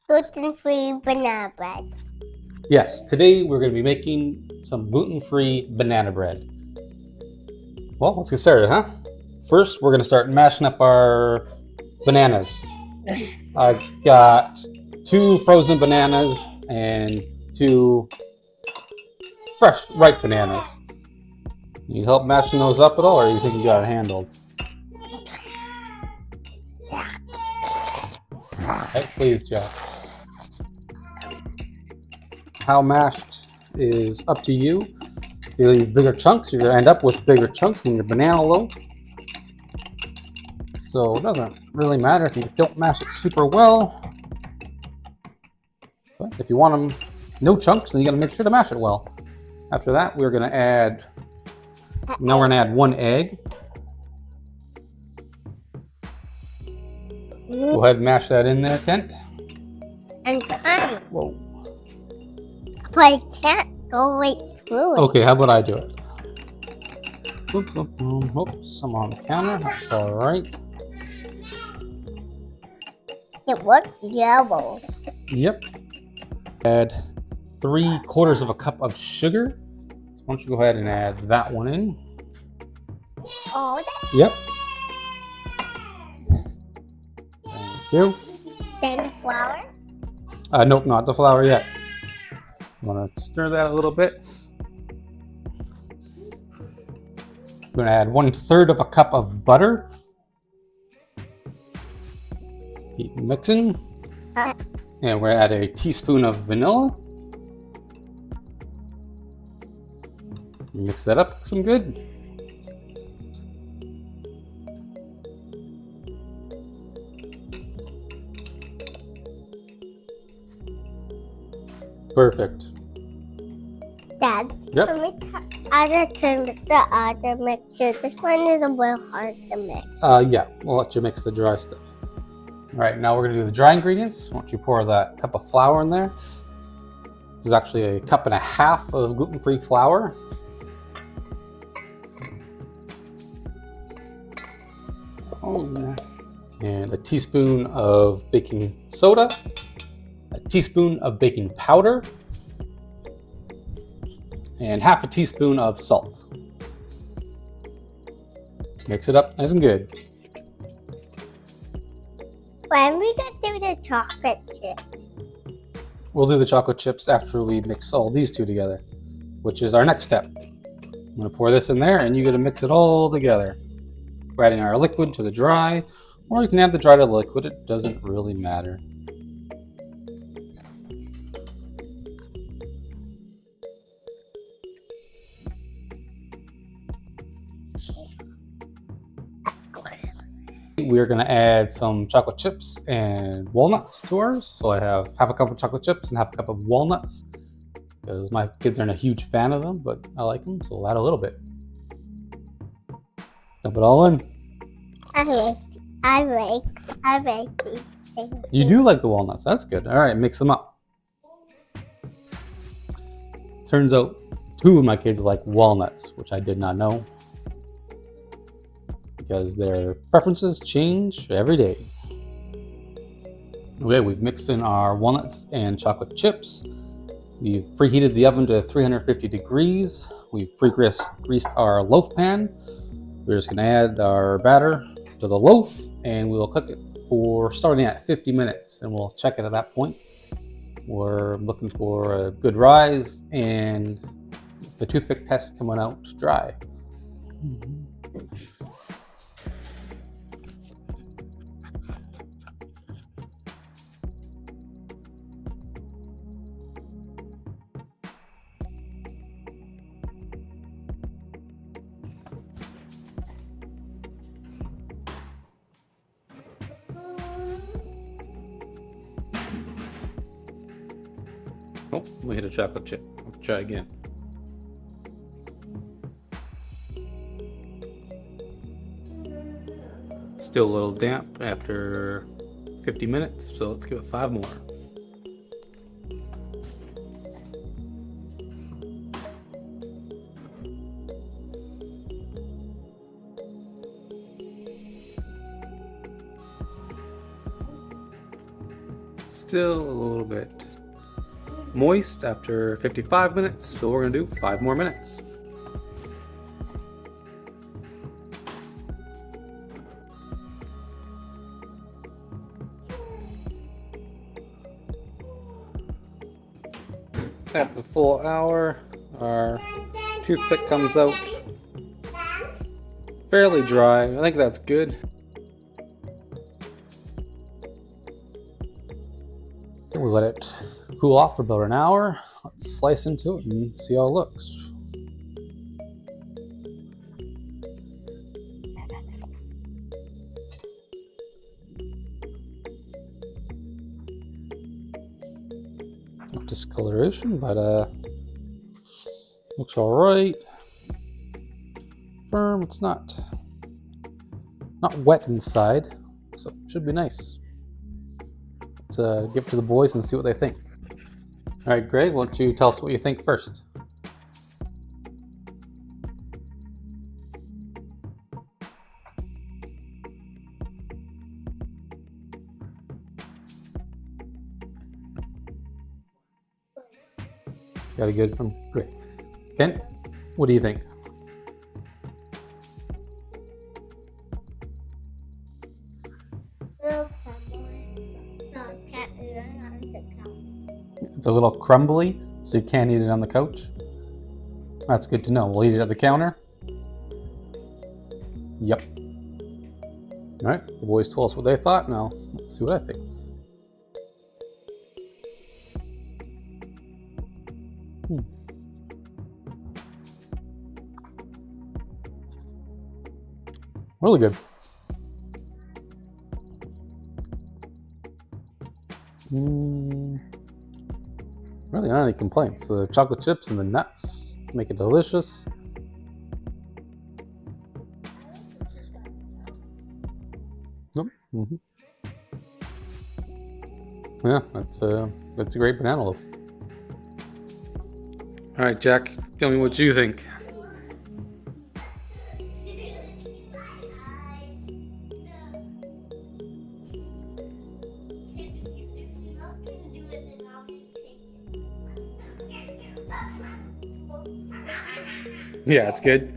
Gluten-free banana bread. Yes, today we're going to be making some gluten-free banana bread. Well, let's get started, huh? First, we're going to start mashing up our bananas. I've got 2 frozen bananas and 2 fresh, ripe bananas. Need help mashing those up at all, or you think you got it handled? Okay, please, Jeff. How mashed is up to you. If you leave bigger chunks, you're going to end up with bigger chunks in your banana loaf. So it doesn't really matter if you don't mash it super well. But if you want them no chunks, then you got to make sure to mash it well. After that, we're going to add, now we're going to add 1 egg. Go ahead and mash that in there, Kent. I'm trying. Whoa. But I can't go right through it. Okay, how about I do it? Oops, I'm on the counter. That's all right. It looks yellow. Yep. Add 3/4 cup of sugar. So why don't you go ahead and add that one in? Oh, that. Yep. Thank you. Then the flour. Nope, not the flour yet. Want to stir that a little bit. We're going to add 1/3 cup of butter. Keep mixing. And we're going to add a teaspoon of vanilla. Mix that up some good. Perfect. Dad. Yep. Let me turn the other mixer. This one is a little hard to mix. Yeah, we'll let you mix the dry stuff. All right, now we're going to do the dry ingredients. Why don't you pour that cup of flour in there? This is actually a 1.5 cups of gluten-free flour. And a teaspoon of baking soda, a teaspoon of baking powder, and 1/2 teaspoon of salt. Mix it up nice and good. When are we going to do the chocolate chips? We'll do the chocolate chips after we mix all these 2 together, which is our next step. I'm going to pour this in there, and you're going to mix it all together. We're adding our liquid to the dry, or you can add the dry to the liquid. It doesn't really matter. We're going to add some chocolate chips and walnuts to ours. So I have 1/2 cup of chocolate chips and 1/2 cup of walnuts, because my kids aren't a huge fan of them, but I like them, so we'll add a little bit. Dump it all in. I like these things. You do like the walnuts. That's good. All right, mix them up. Turns out 2 of my kids like walnuts, which I did not know, because their preferences change every day. Okay, we've mixed in our walnuts and chocolate chips. We've preheated the oven to 350 degrees. We've pre-greased our loaf pan. We're just going to add our batter to the loaf, and we'll cook it for starting at 50 minutes, and we'll check it at that point. We're looking for a good rise and the toothpick test coming out dry. Oh, we hit a chocolate chip. Let's try again. Still a little damp after 50 minutes, so let's give it 5 more. still a little bit moist after 55 minutes, so we're gonna do 5 more minutes. After the full hour, our toothpick comes out fairly dry. I think that's good. Then we let it cool off for about an hour. Let's slice into it and see how it looks. No discoloration, but looks all right. Firm. It's not wet inside, so it should be nice. Let's give it to the boys and see what they think. All right, Greg, why don't you tell us what you think first? Got a good one? Great. Kent, what do you think? It's a little crumbly, so you can't eat it on the couch. That's good to know. We'll eat it at the counter. Yep. All right, the boys told us what they thought. Now, let's see what I think. Really good. Really not any complaints. The chocolate chips and the nuts make it delicious. Nope. Yeah, that's a great banana loaf. All right, Jack, tell me what you think. Yeah, it's good.